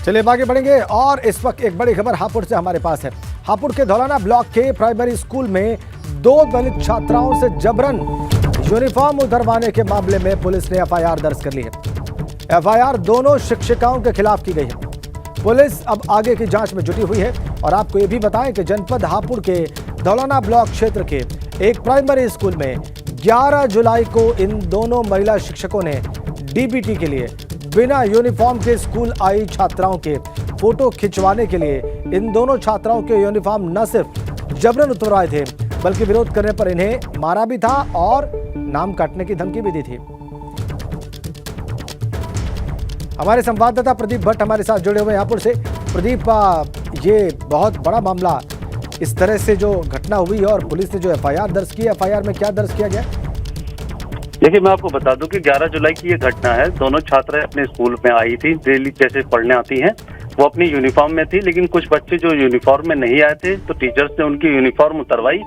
चलिए आगे बढ़ेंगे और इस वक्त एक बड़ी खबर हापुड़ से हमारे पास है। हापुड़ के धौलाना ब्लॉक के प्राइमरी स्कूल में 2 दलित छात्राओं से जबरन यूनिफॉर्म उतरवाने के मामले में पुलिस ने एफआईआर दर्ज कर ली है। एफआईआर दोनों शिक्षिकाओं के खिलाफ की गई है। पुलिस अब आगे की जांच में जुटी हुई है और आपको ये भी बताएं कि जनपद हापुड़ के धौलाना ब्लॉक क्षेत्र के एक प्राइमरी स्कूल में 11 जुलाई को इन दोनों महिला शिक्षकों ने डीबीटी के लिए बिना यूनिफॉर्म के स्कूल आई छात्राओं के फोटो खिंचवाने के लिए इन दोनों छात्राओं के यूनिफॉर्म न सिर्फ जबरन उतरवाए थे बल्कि विरोध करने पर इन्हें मारा भी था और नाम काटने की धमकी भी दी थी। हमारे संवाददाता प्रदीप भट्ट हमारे साथ जुड़े हुए हापुड़ से। प्रदीप, ये बहुत बड़ा मामला, इस तरह से जो घटना हुई और पुलिस ने जो एफआईआर दर्ज की, एफआईआर में क्या दर्ज किया गया? देखिए, मैं आपको बता दूं कि 11 जुलाई की ये घटना है। दोनों छात्राएं अपने स्कूल में आई थी, डेली जैसे पढ़ने आती हैं। वो अपनी यूनिफॉर्म में थी, लेकिन कुछ बच्चे जो यूनिफॉर्म में नहीं आए थे तो टीचर्स ने उनकी यूनिफॉर्म उतरवाई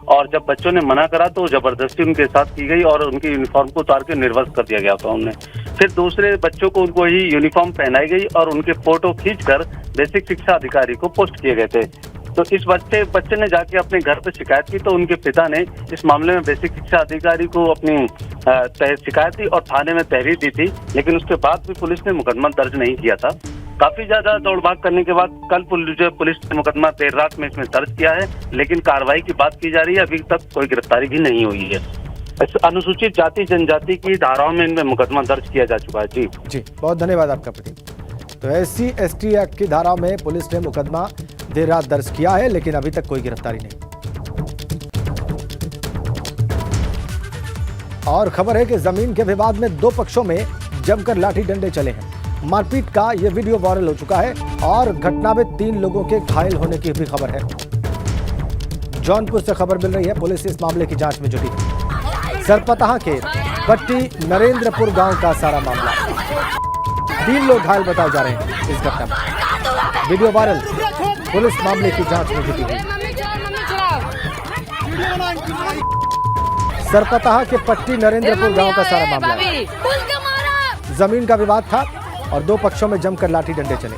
और जब बच्चों ने मना करा तो जबरदस्ती उनके साथ की गई और उनकी यूनिफॉर्म को उतार के निर्वस्त्र कर दिया गया था उन्हें। फिर दूसरे बच्चों को उनको ही यूनिफॉर्म पहनाई गई और उनके फोटो खींचकर बेसिक शिक्षा अधिकारी को पोस्ट किए गए थे। तो इस बच्चे ने जाके अपने घर पे शिकायत की तो उनके पिता ने इस मामले में बेसिक शिक्षा अधिकारी को अपनी शिकायत दी और थाने में तहरीर दी थी, लेकिन उसके बाद भी पुलिस ने मुकदमा दर्ज नहीं किया था। काफी ज्यादा दौड़भाग करने के बाद कल पुलिस ने मुकदमा देर रात में इसमें दर्ज किया है, लेकिन कार्रवाई की बात की जा रही है। अभी तक कोई गिरफ्तारी भी नहीं हुई है। अनुसूचित जाति जनजाति की धाराओं में इनमें मुकदमा दर्ज किया जा चुका है। जी, बहुत धन्यवाद आपका प्रदीप। तो SC/ST एक्ट की धाराओं में पुलिस ने मुकदमा देर रात दर्ज किया है, लेकिन अभी तक कोई गिरफ्तारी नहीं। और खबर है कि जमीन के विवाद में 2 पक्षों में जमकर लाठी डंडे चले हैं। मारपीट का यह वीडियो वायरल हो चुका है और घटना में 3 लोगों के घायल होने की भी खबर है। जौनपुर से खबर मिल रही है, पुलिस इस मामले की जांच में जुटी है। सरपतहा के पट्टी नरेंद्रपुर गांव का सारा मामला, 3 लोग घायल बताए जा रहे हैं इस घटना में। वीडियो वायरल, पुलिस मामले की जांच में जुटी हुई। सरपतहा के पट्टी नरेंद्रपुर गांव का सारा मामला, जमीन का विवाद था और 2 पक्षों में जमकर लाठी डंडे चले।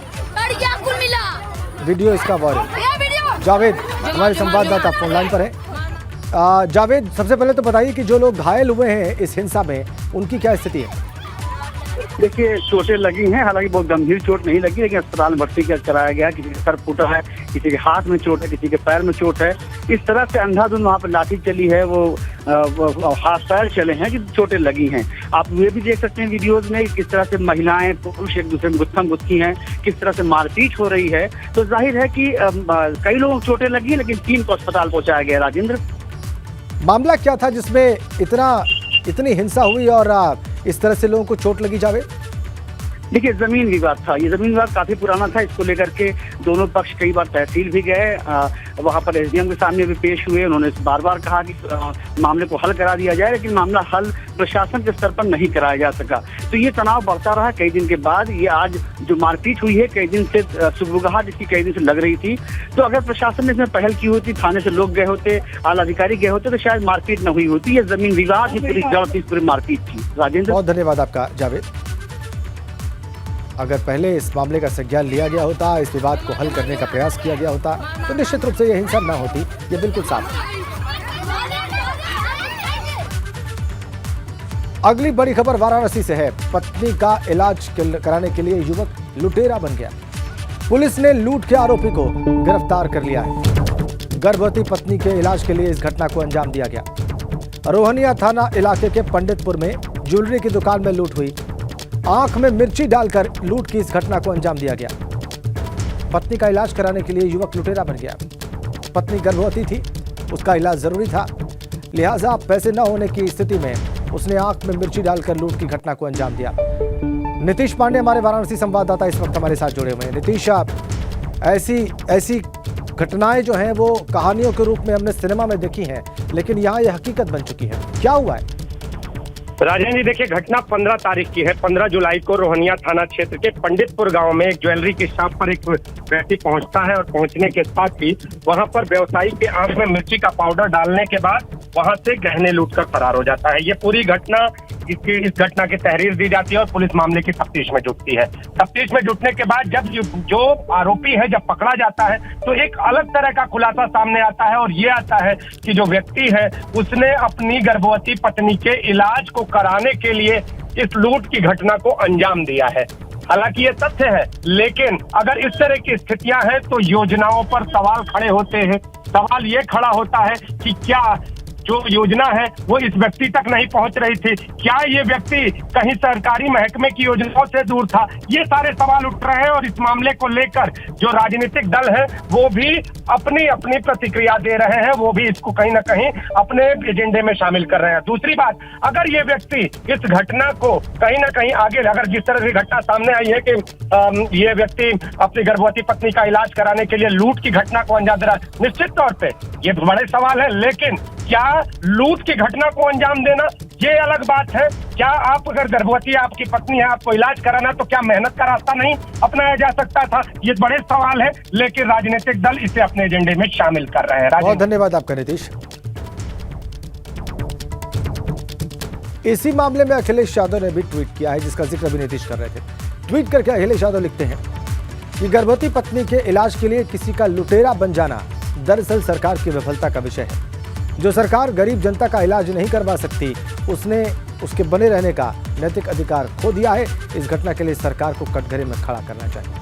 वीडियो इसका वायरल। जावेद हमारे संवाददाता फोन लाइन पर है। जावेद, सबसे पहले तो बताइए कि जो लोग घायल हुए हैं इस हिंसा में उनकी क्या स्थिति है? देखिए, चोटें लगी हैं, हालांकि बहुत गंभीर चोट नहीं लगी, लेकिन अस्पताल में भर्ती कराया गया। किसी का सर फूटा है, किसी के हाथ में चोट है, किसी के पैर में चोट है। इस तरह से अंधाधुंध वहाँ पर लाठी चली है, वो हाथ पैर चले हैं कि चोटें लगी हैं। आप ये भी देख सकते हैं वीडियोज में किस तरह से महिलाएं पुरुष एक दूसरे में गुत्थम गुत्थी हैं, किस तरह से मारपीट हो रही है। तो जाहिर है कि कई लोगों को चोटें लगी, लेकिन 3 को अस्पताल पहुंचाया गया। राजेंद्र, मामला क्या था जिसमें इतनी हिंसा हुई और इस तरह से लोगों को चोट लगी? जावे, देखिए, जमीन विवाद था। ये जमीन विवाद काफी पुराना था। इसको लेकर के दोनों पक्ष कई बार तहसील भी गए, वहां पर SDM के सामने भी पेश हुए। उन्होंने बार बार कहा कि मामले को हल करा दिया जाए, लेकिन मामला हल प्रशासन के स्तर पर नहीं कराया जा सका। तो ये तनाव बढ़ता रहा। कई दिन के बाद ये आज जो मारपीट हुई है, कई दिन से सुगबुगाहट इसकी कई दिन से लग रही थी। तो अगर प्रशासन ने इसमें पहल की होती, थाने से लोग गए होते, आला अधिकारी गए होते, तो शायद मारपीट न हुई होती। ये जमीन विवाद ही पूरी जड़ थी, पूरी मारपीट थी। राजेंद्र, बहुत धन्यवाद आपका जावेद। अगर पहले इस मामले का संज्ञान लिया गया होता, इस विवाद को हल करने का प्रयास किया गया होता, तो निश्चित रूप से यह हिंसा न होती। ये बिल्कुल साफ है। अगली बड़ी खबर वाराणसी से है। पत्नी का इलाज कराने के लिए युवक लुटेरा बन गया। पुलिस ने लूट के आरोपी को गिरफ्तार कर लिया है। गर्भवती पत्नी के इलाज के लिए इस घटना को अंजाम दिया गया। रोहनिया थाना इलाके के पंडितपुर में ज्वेलरी की दुकान में लूट हुई। आंख में मिर्ची डालकर लूट की इस घटना को अंजाम दिया गया। पत्नी का इलाज कराने के लिए युवक लुटेरा बन गया। पत्नी गर्भवती थी, उसका इलाज जरूरी था, लिहाजा पैसे न होने की स्थिति में उसने आंख में मिर्ची डालकर लूट की घटना को अंजाम दिया। नीतीश पांडे हमारे वाराणसी संवाददाता इस वक्त हमारे साथ जुड़े हुए हैं। नीतीश, ऐसी घटनाएं जो हैं वो कहानियों के रूप में हमने सिनेमा में देखी हैं, लेकिन यहाँ ये हकीकत बन चुकी है। क्या हुआ है? राजेंद्र जी, देखिए, घटना 15 तारीख की है। 15 जुलाई को रोहनिया थाना क्षेत्र के पंडितपुर गांव में एक ज्वेलरी की शॉप पर एक व्यक्ति पहुंचता है और पहुंचने के साथ ही वहां पर व्यवसायी के आंख में मिर्ची का पाउडर डालने के बाद वहां से गहने लूट कर फरार हो जाता है। ये पूरी घटना इस घटना की तहरीर दी जाती है और पुलिस मामले की तफ्तीश में जुटती है। तफ्तीश में जुटने के बाद जब जो आरोपी है जब पकड़ा जाता है तो एक अलग तरह का खुलासा सामने आता है और ये आता है कि जो व्यक्ति है उसने अपनी गर्भवती पत्नी के इलाज को कराने के लिए इस लूट की घटना को अंजाम दिया है। हालांकि ये तथ्य है, लेकिन अगर इस तरह की स्थितियां हैं तो योजनाओं पर सवाल खड़े होते हैं। सवाल ये खड़ा होता है कि क्या जो योजना है वो इस व्यक्ति तक नहीं पहुंच रही थी, क्या ये व्यक्ति कहीं सरकारी महकमे की योजनाओं से दूर था। ये सारे सवाल उठ रहे हैं और इस मामले को लेकर जो राजनीतिक दल है वो भी अपनी अपनी प्रतिक्रिया दे रहे हैं, वो भी इसको कहीं ना कहीं अपने एजेंडे में शामिल कर रहे हैं। दूसरी बात, अगर ये व्यक्ति इस घटना को कहीं ना कहीं आगे, अगर जिस तरह की घटना सामने आई है कि ये व्यक्ति अपनी गर्भवती पत्नी का इलाज कराने के लिए लूट की घटना को अंजाम दे रहा है, निश्चित तौर पे ये बड़े सवाल है। लेकिन क्या लूट की घटना को अंजाम देना ये अलग बात है। क्या आप अगर गर्भवती आपकी पत्नी है, आपको इलाज कराना, तो क्या मेहनत का रास्ता नहीं अपनाया जा सकता था? ये बड़े सवाल है, लेकिन राजनीतिक दल इसे अपने एजेंडे में शामिल कर रहे हैं। बहुत धन्यवाद आपका नीतीश। इसी मामले में अखिलेश यादव ने भी ट्वीट किया है, जिसका जिक्र भी नीतीश कर रहे थे। ट्वीट करके अखिलेश यादव लिखते हैं कि गर्भवती पत्नी के इलाज के लिए किसी का लुटेरा बन जाना दरअसल सरकार की विफलता का विषय है। जो सरकार गरीब जनता का इलाज नहीं करवा सकती, उसने उसके बने रहने का नैतिक अधिकार खो दिया है। इस घटना के लिए सरकार को कटघरे में खड़ा करना चाहिए।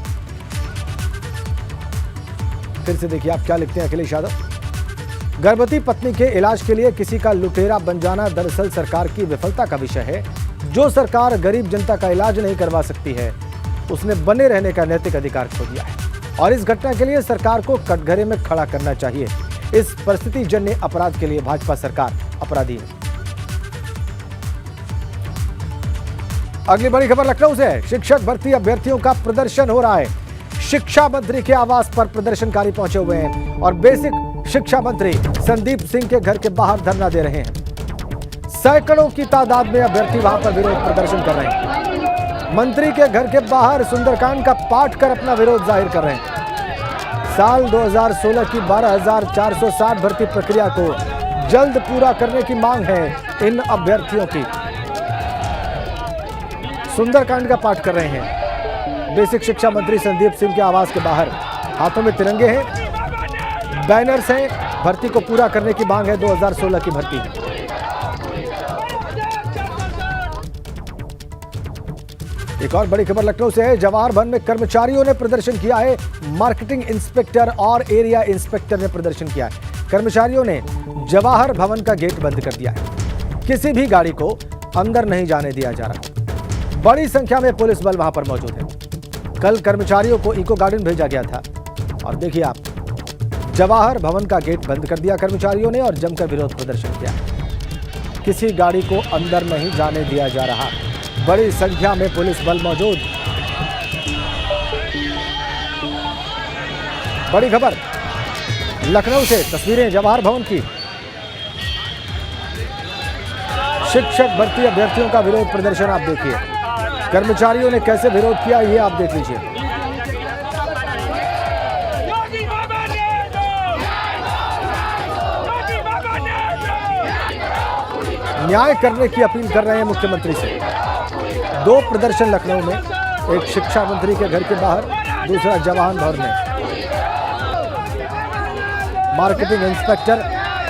फिर से देखिए आप क्या लिखते हैं अखिलेश यादव। गर्भवती पत्नी के इलाज के लिए किसी का लुटेरा बन जाना दरअसल सरकार की विफलता का विषय है। जो सरकार गरीब जनता का इलाज नहीं करवा सकती है, उसने बने रहने का नैतिक अधिकार खो दिया है और इस घटना के लिए सरकार को कटघरे में खड़ा करना चाहिए। इस परिस्थिति जन्य अपराध के लिए भाजपा सरकार अपराधी है। अगली बड़ी खबर लखनऊ से है। शिक्षक भर्ती अभ्यर्थियों का प्रदर्शन हो रहा है। शिक्षा मंत्री के आवास पर प्रदर्शनकारी पहुंचे हुए हैं और बेसिक शिक्षा मंत्री संदीप सिंह के घर के बाहर धरना दे रहे हैं। सैकड़ों की तादाद में अभ्यर्थी वहां पर विरोध प्रदर्शन कर रहे हैं। मंत्री के घर के बाहर सुंदरकांड का पाठ कर अपना विरोध जाहिर कर रहे हैं। साल 2016 की 12,460 भर्ती प्रक्रिया को जल्द पूरा करने की मांग है इन अभ्यर्थियों की। सुंदरकांड का पाठ कर रहे हैं। बेसिक शिक्षा मंत्री संदीप सिंह के आवास के बाहर हाथों में तिरंगे हैं, बैनर्स हैं। भर्ती को पूरा करने की मांग है, 2016 की भर्ती। एक और बड़ी खबर लखनऊ से है। जवाहर भवन में कर्मचारियों ने प्रदर्शन किया है। मार्केटिंग इंस्पेक्टर और एरिया इंस्पेक्टर ने प्रदर्शन किया है। कर्मचारियों ने जवाहर भवन का गेट बंद कर दिया है। किसी भी गाड़ी को अंदर नहीं जाने दिया जा रहा। बड़ी संख्या में पुलिस बल वहां पर मौजूद है। कल कर्मचारियों को इको गार्डन भेजा गया था और देखिए आप, जवाहर भवन का गेट बंद कर दिया कर्मचारियों ने और जमकर विरोध प्रदर्शन किया है। किसी गाड़ी को अंदर नहीं जाने दिया जा रहा। बड़ी संख्या में पुलिस बल मौजूद। बड़ी खबर लखनऊ से, तस्वीरें जवाहर भवन की। शिक्षक भर्ती अभ्यर्थियों का विरोध प्रदर्शन आप देखिए। कर्मचारियों ने कैसे विरोध किया ये आप देख लीजिए। न्याय करने की अपील कर रहे हैं मुख्यमंत्री से। दो प्रदर्शन लखनऊ में, एक शिक्षा मंत्री के घर के बाहर, दूसरा जवाहर भवन में। मार्केटिंग इंस्पेक्टर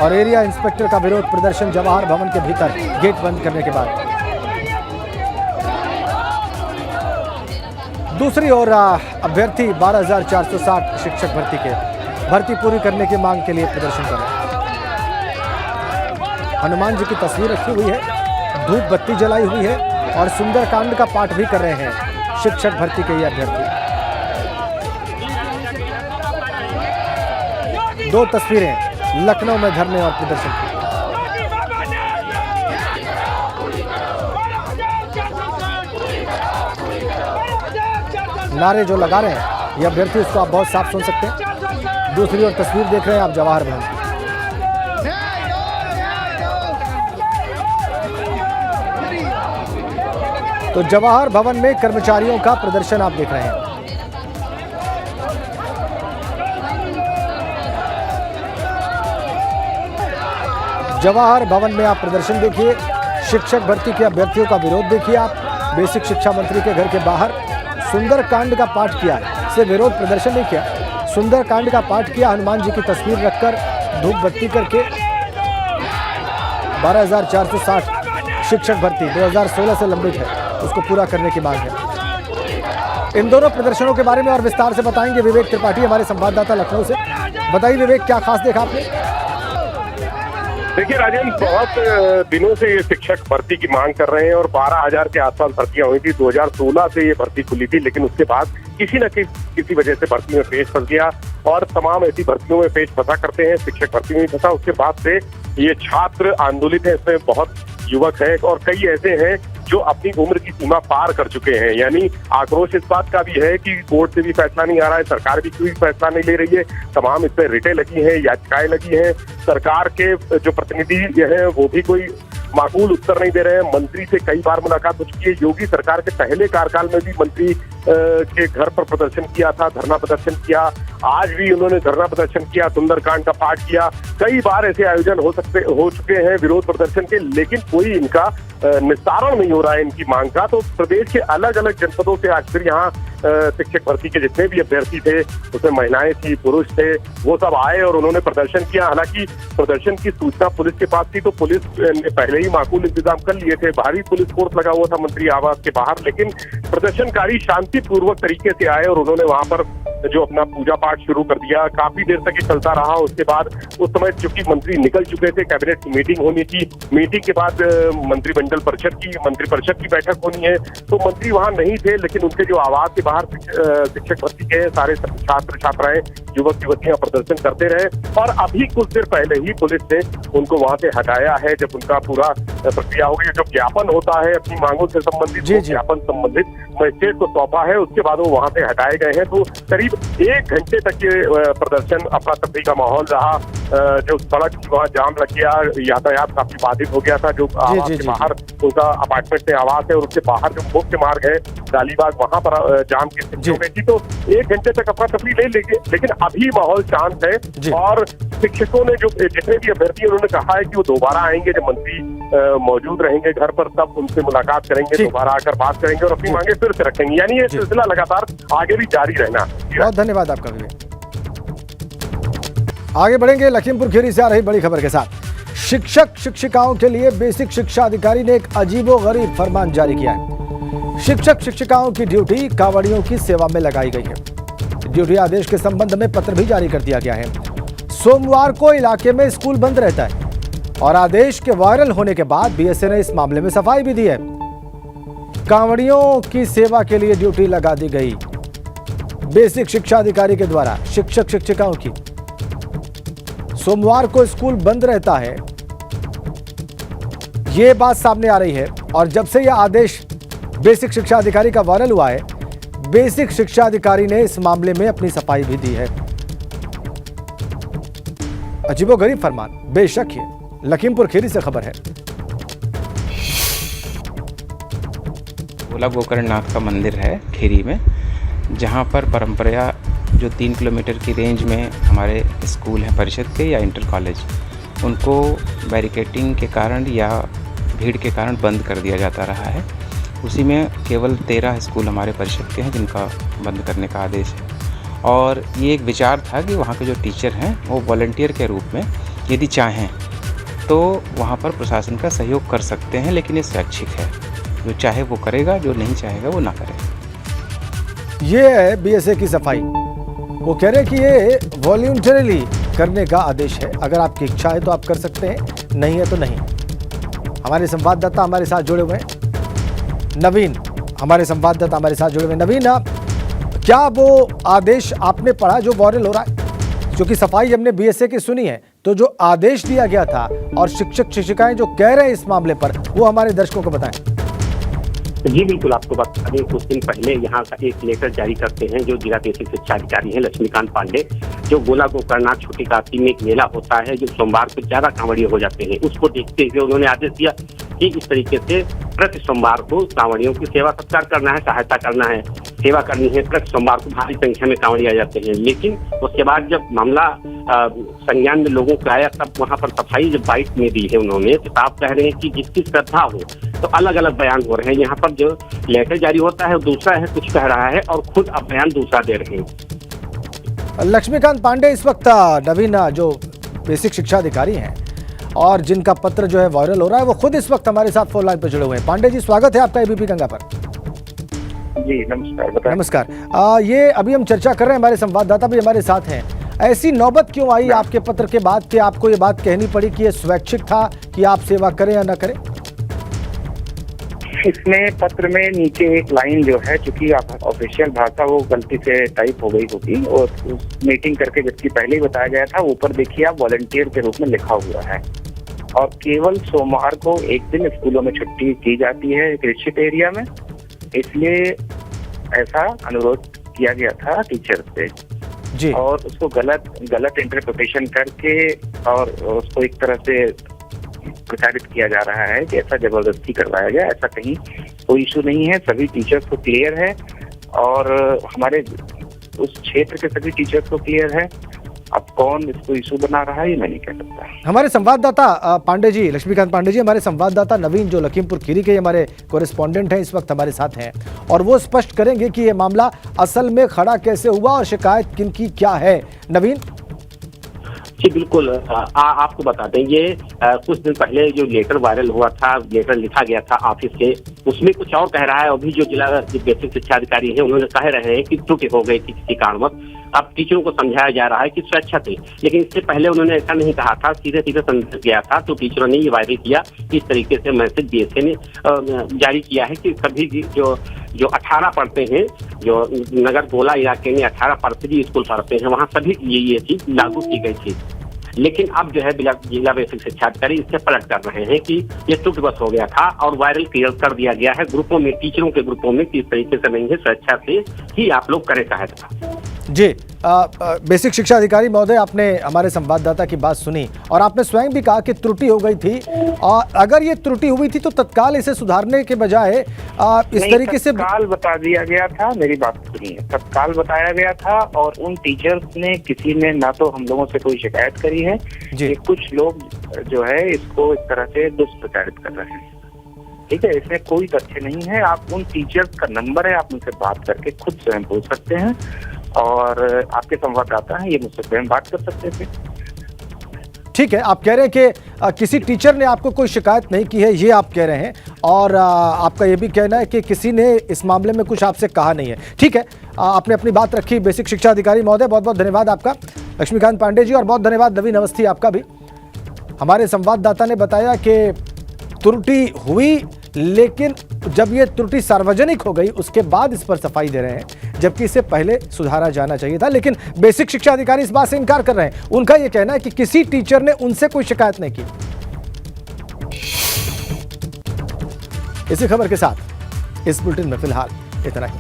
और एरिया इंस्पेक्टर का विरोध प्रदर्शन जवाहर भवन के भीतर गेट बंद करने के बाद। दूसरी ओर अभ्यर्थी 12,460 शिक्षक भर्ती पूरी करने की मांग के लिए प्रदर्शन कर रहे हैं। हनुमान जी की तस्वीर रखी हुई है, धूप बत्ती जलाई हुई है और सुंदरकांड का पाठ भी कर रहे हैं शिक्षक भर्ती के ये अभ्यर्थी। दो तस्वीरें लखनऊ में धरने और प्रदर्शन की। नारे जो लगा रहे हैं ये अभ्यर्थी, उसको आप बहुत साफ सुन सकते हैं। दूसरी ओर तस्वीर देख रहे हैं आप जवाहर भवन की। तो जवाहर भवन में कर्मचारियों का प्रदर्शन आप देख रहे हैं। जवाहर भवन में आप प्रदर्शन देखिए, शिक्षक भर्ती के अभ्यर्थियों का विरोध देखिए आप। बेसिक शिक्षा मंत्री के घर के बाहर सुंदरकांड का पाठ किया, से विरोध प्रदर्शन नहीं किया, सुंदरकांड का पाठ किया। हनुमान जी की तस्वीर रखकर धूप बत्ती करके 12,460 शिक्षक भर्ती 2016 से लंबित है, उसको पूरा करने की मांग है। इन दोनों प्रदर्शनों के बारे में और विस्तार से बताएंगे विवेक त्रिपाठी, हमारे संवाददाता लखनऊ से। बताइए विवेक, क्या खास देखा आपने? देखिए राजेंद्र, बहुत दिनों से ये शिक्षक भर्ती की मांग कर रहे हैं और 12,000 के आसपास भर्तियां हुई थी। 2016 से ये भर्ती खुली थी, लेकिन उसके बाद किसी न किसी वजह से भर्ती में पेच फंस गया और तमाम ऐसी भर्तियों में पेच फंसा करते हैं, शिक्षक भर्ती में फंसा। उसके बाद से ये छात्र आंदोलित है, इसमें बहुत युवक है और कई ऐसे हैं जो अपनी उम्र की सीमा पार कर चुके हैं। यानी आक्रोश इस बात का भी है कि कोर्ट से भी फैसला नहीं आ रहा है, सरकार भी कोई फैसला नहीं ले रही है, तमाम इस पर रिटें लगी हैं, याचिकाएं लगी हैं, सरकार के जो प्रतिनिधि हैं वो भी कोई माकूल उत्तर नहीं दे रहे हैं। मंत्री से कई बार मुलाकात हो चुकी है, योगी सरकार के पहले कार्यकाल में भी मंत्री के घर पर प्रदर्शन किया था, धरना प्रदर्शन किया, आज भी उन्होंने धरना प्रदर्शन किया, सुंदरकांड का पाठ किया। कई बार ऐसे आयोजन हो चुके हैं विरोध प्रदर्शन के, लेकिन कोई इनका निस्तारण नहीं हो रहा है इनकी मांग का। तो प्रदेश के अलग अलग जनपदों से आज फिर यहाँ शिक्षक भर्ती के जितने भी अभ्यर्थी थे, उसमें महिलाएं थी, पुरुष थे, वो सब आए और उन्होंने प्रदर्शन किया। हालांकि प्रदर्शन की सूचना पुलिस के पास थी, तो पुलिस ने पहले ही माकूल इंतजाम कर लिए थे, भारी पुलिस फोर्स लगा हुआ था मंत्री आवास के बाहर, लेकिन प्रदर्शनकारी शांतिपूर्वक तरीके से आए और उन्होंने वहां पर जो अपना पूजा पाठ शुरू कर दिया। काफी देर तक ये चलता रहा। उसके बाद उस समय चूंकि मंत्री निकल चुके थे, कैबिनेट की मीटिंग होनी थी, मीटिंग के बाद मंत्रिमंडल मंत्री परिषद की बैठक होनी है, तो मंत्री वहां नहीं थे, लेकिन उनके जो आवास के बाहर शिक्षक भर्ती के सारे छात्र छात्राएं, युवक युवतियां प्रदर्शन करते रहे और अभी कुछ देर पहले ही पुलिस ने उनको वहां से हटाया है। जब उनका पूरा प्रक्रिया हो गई, जो ज्ञापन होता है अपनी मांगों से संबंधित, ज्ञापन संबंधित मजिस्ट्रेट को सौंपा है, उसके बाद वो वहां से हटाए गए हैं। तो करीब 1 घंटे तक ये प्रदर्शन अफरा तफरी का माहौल रहा। जो सड़क वहाँ जाम लग गया, यातायात काफी बाधित हो गया था। जो आवास के बाहर उनका अपार्टमेंट में आवास है और उसके बाहर जो मुख्य मार्ग है गालीबाग, वहां पर जाम की स्थिति हो गई थी। तो 1 घंटे तक अफरा तफरी लेकिन अभी माहौल शांत है और शिक्षकों ने जो जितने भी अभ्यर्थी उन्होंने कहा है कि वो दोबारा आएंगे, जब मंत्री मौजूद रहेंगे घर पर, तब उनसे मुलाकात करेंगे, दोबारा आकर बात करेंगे और अपनी मांगे फिर से रखेंगे। यानी ये सिलसिला लगातार आगे भी जारी रहना। बहुत धन्यवाद आपका विवेक। आगे बढ़ेंगे लखीमपुर खीरी से आ रही बड़ी खबर के साथ। शिक्षक शिक्षिकाओं के लिए बेसिक शिक्षा अधिकारी ने एक अजीबोगरीब फरमान जारी किया है। शिक्षक शिक्षिकाओं की ड्यूटी कांवड़ियों की सेवा में लगाई गई है। ड्यूटी आदेश के संबंध में पत्र भी जारी कर दिया गया है। सोमवार को इलाके में स्कूल बंद रहता है और आदेश के वायरल होने के बाद बीएसए ने इस मामले में सफाई भी दी है। कांवड़ियों की सेवा के लिए ड्यूटी लगा दी गई बेसिक शिक्षा अधिकारी के द्वारा शिक्षक शिक्षिकाओं की। सोमवार को स्कूल बंद रहता है, यह बात सामने आ रही है और जब से यह आदेश बेसिक शिक्षा अधिकारी का वायरल हुआ है, बेसिक शिक्षा अधिकारी ने इस मामले में अपनी सफाई भी दी है। अजीबोगरीब फरमान, बेशक ये लखीमपुर खीरी से खबर है। भोला गोकर्णनाथ का मंदिर है खीरी में, जहां पर परंपरा जो 3 किलोमीटर की रेंज में हमारे स्कूल हैं परिषद के या इंटर कॉलेज, उनको बैरिकेटिंग के कारण या भीड़ के कारण बंद कर दिया जाता रहा है। उसी में केवल 13 स्कूल हमारे परिषद के हैं जिनका बंद करने का आदेश है। और ये एक विचार था कि वहाँ के जो टीचर हैं वो वॉलंटियर के रूप में यदि चाहें तो वहाँ पर प्रशासन का सहयोग कर सकते हैं, लेकिन ये स्वैच्छिक है। जो चाहे वो करेगा, जो नहीं चाहेगा वो ना करे। ये है बीएसए की सफाई। वो कह रहे कि ये वॉलंटरीली करने का आदेश है, अगर आपकी इच्छा है तो आप कर सकते हैं, नहीं है तो नहीं। हमारे संवाददाता हमारे साथ जुड़े हुए हैं, नवीन हमारे संवाददाता हमारे साथ जुड़े हुए। नवीन, क्या वो आदेश आपने पढ़ा जो वायरल हो रहा है? क्योंकि सफाई हमने बीएसए की सुनी है, तो जो आदेश दिया गया था और शिक्षक शिक्षिकाएं जो कह रहे हैं इस मामले पर, वो हमारे दर्शकों को बताएं। जी बिल्कुल, आपको बता दें कुछ दिन पहले यहाँ का एक लेटर जारी करते हैं जो जिला बेसिक शिक्षा अधिकारी हैं लक्ष्मीकांत पांडे, जो गोला गोकर्णनाथ छोटी काशी में एक मेला होता है जो सोमवार को ज्यादा कांवड़िए हो जाते हैं, उसको देखते हुए उन्होंने आदेश दिया कि इस तरीके से प्रति सोमवार को कांवड़ियों की सेवा सत्कार करना है, सहायता करना है। सेवा करनी है, प्रति सोमवार को भारी संख्या में कांवड़िया जाते हैं। लेकिन उसके बाद जब मामला संज्ञान में लोगों का आया, तब वहाँ पर सफाई जब बाइट में दी है उन्होंने, तो आप कह रहे हैं कि जिसकी श्रद्धा हो, तो अलग अलग बयान हो रहे हैं। यहाँ पर जो लेटर जारी होता है दूसरा है, कुछ कह रहा है, और खुद अब बयान दूसरा दे रहे हैं। लक्ष्मीकांत पांडे इस वक्त नवीन जो बेसिक शिक्षा अधिकारी हैं और जिनका पत्र जो है वायरल हो रहा है, वो खुद इस वक्त हमारे साथ फोन लाइन पर जुड़े हुए हैं। पांडे जी, स्वागत है आपका एबीपी गंगा पर। जी नमस्कार, बताएं। नमस्कार। ये अभी हम चर्चा कर रहे हैं, हमारे संवाददाता भी हमारे साथ हैं। ऐसी नौबत क्यों आई आपके पत्र के बाद कि आपको ये बात कहनी पड़ी कि ये स्वैच्छिक था कि आप सेवा करें या न करें? इसमें पत्र में नीचे एक लाइन जो है, चूंकि ऑफिशियल भाषा वो गलती से टाइप हो गई होगी, और मीटिंग करके जबकि पहले ही बताया गया था, ऊपर देखिए आप वॉलंटियर के रूप में लिखा हुआ है। और केवल सोमवार को एक दिन स्कूलों में छुट्टी की जाती है एक निश्चित एरिया में, इसलिए ऐसा अनुरोध किया गया था टीचर से जी। और उसको गलत इंटरप्रिटेशन करके और उसको एक तरह से प्रचारित किया जा रहा है कि ऐसा जबरदस्ती करवाया गया। ऐसा कहीं कोई इशू नहीं है, सभी टीचर्स को क्लियर है और हमारे उस क्षेत्र के सभी टीचर्स को क्लियर है। अब कौन इसको इशू बना रहा है ये मैं नहीं कह सकता। हमारे संवाददाता पांडे जी, लक्ष्मीकांत पांडे जी, हमारे संवाददाता नवीन जो लखीमपुर खीरी के हमारे कोरेस्पॉन्डेंट हैं, इस वक्त हमारे साथ हैं और वो स्पष्ट करेंगे कि ये मामला असल में खड़ा कैसे हुआ और शिकायत किनकी क्या है। नवीन जी बिल्कुल, आपको बताते हैं, ये कुछ दिन पहले जो लेटर वायरल हुआ था, लेटर लिखा गया था ऑफिस से, उसमें कुछ और कह रहा है। अभी जो जिला बेसिक शिक्षा अधिकारी है उन्होंने कह रहे हैं कि त्रुटि हो गई थी किसी कारणवश। अब टीचरों को समझाया जा रहा है कि स्वेच्छा थी, लेकिन इससे पहले उन्होंने ऐसा नहीं कहा था, सीधे सीधे संदेश गया था। तो टीचरों ने ये वायरल किया, इस तरीके से मैसेज बीएसए ने जारी किया है कि सभी जो 18 पढ़ते हैं, जो नगर गोला इलाके में 18 परसदी स्कूल पढ़ते हैं, वहाँ सभी ये चीज लागू की गई थी। लेकिन अब जो है जिला बेसिक शिक्षा अधिकारी इससे पलट कर रहे हैं कि ये त्रुटिवश हो गया था और वायरल क्लियर कर दिया गया है ग्रुपों में, टीचरों के ग्रुपों में, किस तरीके से नहीं है, स्वेच्छा से ही आप लोग करें सहायता। जी, बेसिक शिक्षा अधिकारी महोदय, आपने हमारे संवाददाता की बात सुनी और आपने स्वयं भी कहा कि त्रुटि हो गई थी, और अगर ये त्रुटि हुई थी तो तत्काल इसे सुधारने के बजाय इस तरीके से तत्काल बता दिया गया था। मेरी बात सुनिए, तत्काल बताया गया था और उन टीचर्स ने, किसी ने ना तो हम लोगों से कोई शिकायत करी है कि कुछ लोग जो है इसको इस तरह से दुष्प्रचारित कर रहे हैं। ठीक है, इसमें कोई तथ्य नहीं है। आप उन टीचर्स का नंबर है, आप उनसे बात करके खुद स्वयं पूछ सकते हैं और आपके संवाददाता हैं, ये मुझसे स्वयं बात कर सकते थे। ठीक है, आप कह रहे हैं कि किसी टीचर ने आपको कोई शिकायत नहीं की है, ये आप कह रहे हैं, और आपका ये भी कहना है कि किसी ने इस मामले में कुछ आपसे कहा नहीं है। ठीक है, आपने अपनी बात रखी बेसिक शिक्षा अधिकारी महोदय, बहुत बहुत धन्यवाद आपका लक्ष्मीकांत पांडे जी, और बहुत धन्यवाद नवीन अवस्थी आपका भी। हमारे संवाददाता ने बताया कि त्रुटि हुई, लेकिन जब ये त्रुटि सार्वजनिक हो गई उसके बाद इस पर सफाई दे रहे हैं, जबकि इससे पहले सुधारा जाना चाहिए था। लेकिन बेसिक शिक्षा अधिकारी इस बात से इनकार कर रहे हैं। उनका यह कहना है कि किसी टीचर ने उनसे कोई शिकायत नहीं की। इसी खबर के साथ इस बुलेटिन में फिलहाल इतना ही।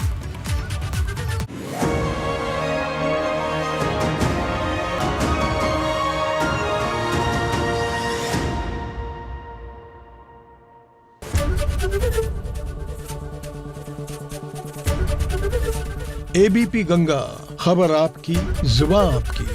एबीपी गंगा, खबर आपकी, जुबान आपकी।